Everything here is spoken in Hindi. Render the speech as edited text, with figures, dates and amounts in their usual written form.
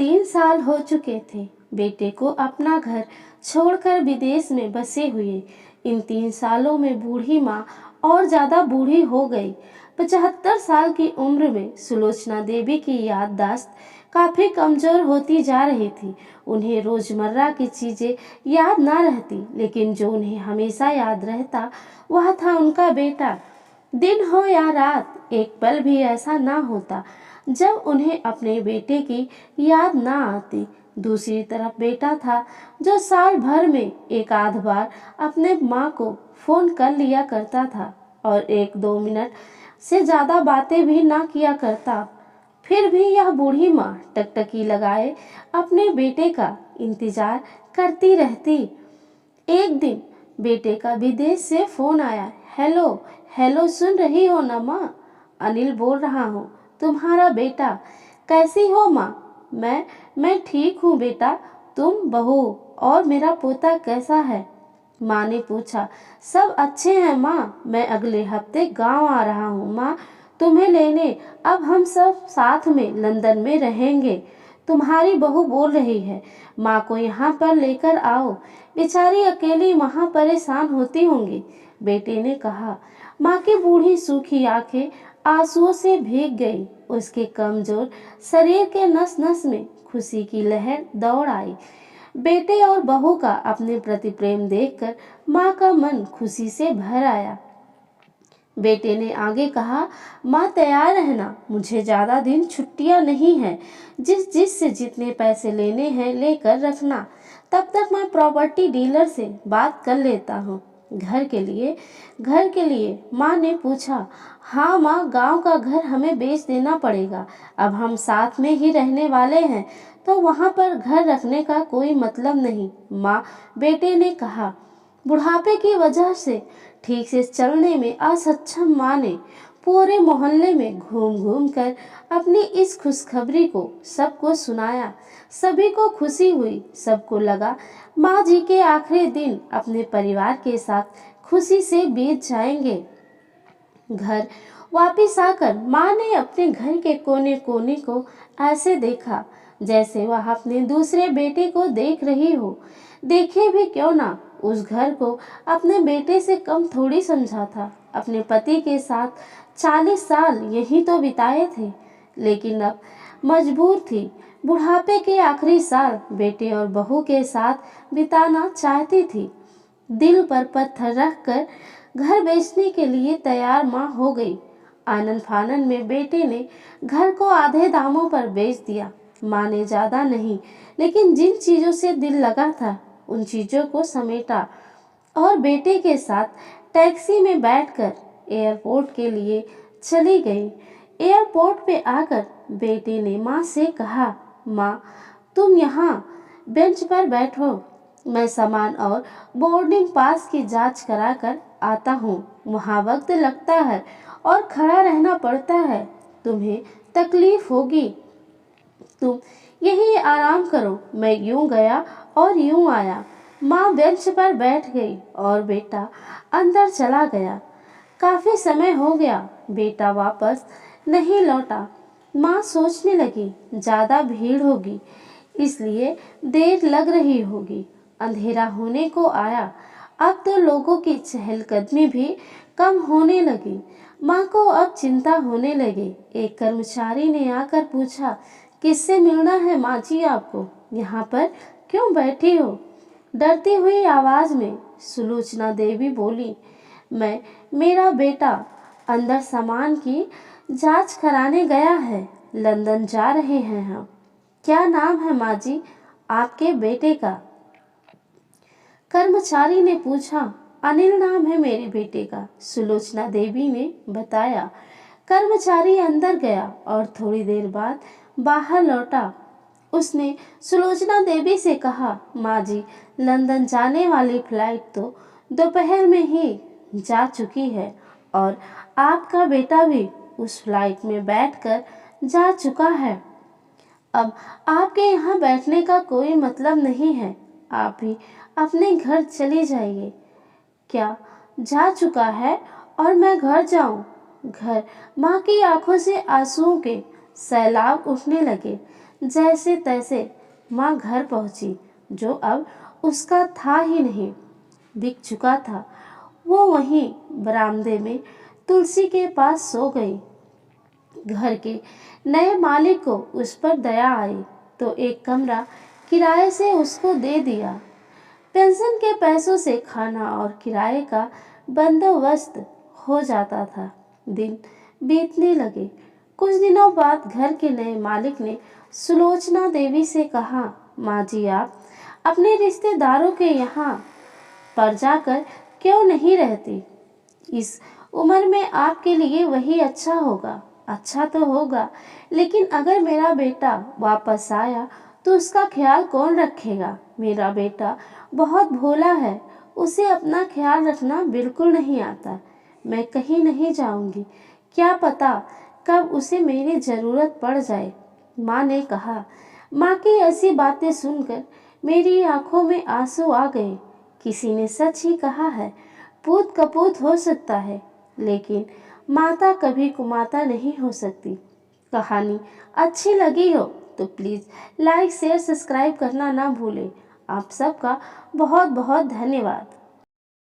3 साल हो चुके थे बेटे को अपना घर छोड़कर विदेश में बसे हुए। इन 3 सालों में बूढ़ी माँ और ज्यादा बूढ़ी हो गई। 75 साल की उम्र में सुलोचना देवी की याददाश्त काफी कमजोर होती जा रही थी। उन्हें रोजमर्रा की चीजें याद ना रहती, लेकिन जो उन्हें हमेशा याद रहता वह था उनका बेटा। दिन हो या रात, एक पल भी ऐसा ना होता जब उन्हें अपने बेटे की याद ना आती। दूसरी तरफ बेटा था जो साल भर में एक आध बार अपने माँ को फोन कर लिया करता था और 1-2 मिनट से ज्यादा बातें भी ना किया करता। फिर भी यह बूढ़ी माँ टकटकी लगाए अपने बेटे का इंतजार करती रहती। एक दिन बेटे का विदेश से फोन आया। हेलो हेलो, सुन रही हो ना माँ? अनिल बोल रहा हूँ, तुम्हारा बेटा। कैसी हो माँ? मैं ठीक हूँ बेटा। तुम, बहू और मेरा पोता कैसा है? माँ ने पूछा। सब अच्छे हैं माँ, मैं अगले हफ्ते गांव आ रहा हूँ माँ तुम्हें लेने। अब हम सब साथ में लंदन में रहेंगे। तुम्हारी बहू बोल रही है माँ को यहाँ पर लेकर आओ, बेचारी अकेली वहाँ परेशान होती होंगी, बेटे ने कहा। माँ की बूढ़ी सूखी आंखें आंसुओं से भीग गई। उसके कमजोर शरीर के नस नस में खुशी की लहर दौड़ आई। बेटे और बहू का अपने प्रति प्रेम देखकर माँ का मन खुशी से भर आया। बेटे ने आगे कहा, माँ तैयार रहना, मुझे ज्यादा दिन छुट्टियां नहीं है। जिस से जितने पैसे लेने हैं लेकर रखना। तब तक मैं प्रॉपर्टी डीलर से बात कर लेता हूँ। घर के लिए माँ ने पूछा। हाँ माँ, गांव का घर हमें बेच देना पड़ेगा। अब हम साथ में ही रहने वाले हैं तो वहां पर घर रखने का कोई मतलब नहीं, माँ, बेटे ने कहा। बुढ़ापे की वजह से ठीक से चलने में असक्षम माँ ने पूरे मोहल्ले में घूम घूम कर अपनी इस खुशखबरी को सबको सुनाया। सभी को खुशी हुई। सबको लगा माँ जी के आखिरी दिन अपने परिवार के साथ खुशी से बीत जाएंगे। घर वापिस आकर माँ ने अपने घर के कोने कोने को ऐसे देखा जैसे वह अपने दूसरे बेटे को देख रही हो। देखे भी क्यों ना, उस घर को अपने बेटे से कम थोड़ी समझा था। अपने पति के साथ 40 साल यही तो बिताए थे, लेकिन अब मजबूर थी बुढ़ापे के आखिरी साल बेटे और बहू के साथ बिताना चाहती थी। दिल पर पत्थर रखकर घर बेचने के लिए तैयार माँ हो गई। आनन फानन में बेटे ने घर को आधे दामों पर बेच दिया। माँ ने ज्यादा नहीं, लेकिन जिन चीजों से दिल लगा था उन चीजों को समेटा और बेटे के साथ टैक्सी में बैठकर एयरपोर्ट के लिए चली गई। एयरपोर्ट पे आकर बेटे ने माँ से कहा, माँ तुम यहाँ बेंच पर बैठो, मैं सामान और बोर्डिंग पास की जांच करा कर आता हूँ। वहाँ वक्त लगता है और खड़ा रहना पड़ता है, तुम्हें तकलीफ होगी, तुम यही आराम करो। मैं यूं गया और यूं आया। माँ बेंच पर बैठ गई और बेटा अंदर चला गया। काफी समय हो गया, बेटा वापस नहीं लौटा। माँ सोचने लगी ज्यादा भीड़ होगी इसलिए देर लग रही होगी। अंधेरा होने को आया। अब तो लोगों की चहलकदमी भी कम होने लगी। माँ को अब चिंता होने लगी। एक कर्मचारी ने आकर पूछा, किससे मिलना है माँ जी आपको? यहाँ पर क्यों बैठी हो? डरती हुई आवाज में सुलोचना देवी बोली, मेरा बेटा अंदर सामान की जांच कराने गया है, लंदन जा रहे हैं हम। क्या नाम है माँ जी आपके बेटे का? कर्मचारी ने पूछा। अनिल नाम है मेरे बेटे का, सुलोचना देवी ने बताया। कर्मचारी अंदर गया और थोड़ी देर बाद बाहर लौटा। उसने सुलोचना देवी से कहा, माँ जी लंदन जाने वाली फ्लाइट तो दोपहर में ही जा चुकी है और आपका बेटा भी उस फ्लाइट में बैठकर जा चुका है। अब आपके यहाँ बैठने का कोई मतलब नहीं है, आप भी अपने घर चली जाइए। क्या जा चुका है और मैं घर जाऊं? घर? माँ की आंखों से आंसुओं के सैलाब उठने लगे। जैसे तैसे माँ घर पहुंची, जो अब उसका था ही नहीं, बिक चुका था। वो वहीं बरामदे में तुलसी के पास सो गई। घर के नए मालिक को उस पर दया आई तो एक कमरा किराए से उसको दे दिया। पेंशन के पैसों से खाना और किराए का बंदोबस्त हो जाता था। दिन बीतने लगे। कुछ दिनों बाद घर के नए मालिक ने सुलोचना देवी से कहा, माँ जी, आप अपने रिश्तेदारों के यहाँ पर जाकर क्यों नहीं रहती? इस उम्र में आपके लिए वही अच्छा होगा। अच्छा तो होगा, लेकिन अगर मेरा बेटा वापस आया तो उसका ख्याल कौन रखेगा? मेरा बेटा बहुत भोला है, उसे अपना ख्याल रखना बिल्कुल नहीं आता। मैं कहीं नहीं जाऊंगी, क्या पता कब उसे मेरी ज़रूरत पड़ जाए। माँ ने कहा। माँ की ऐसी बातें सुनकर मेरी आंखों में आंसू आ गए। किसी ने सच ही कहा है, पूत कपूत हो सकता है, लेकिन माता कभी कुमाता नहीं हो सकती। कहानी अच्छी लगी हो तो प्लीज़ लाइक शेयर सब्सक्राइब करना ना भूलें। आप सबका बहुत बहुत धन्यवाद।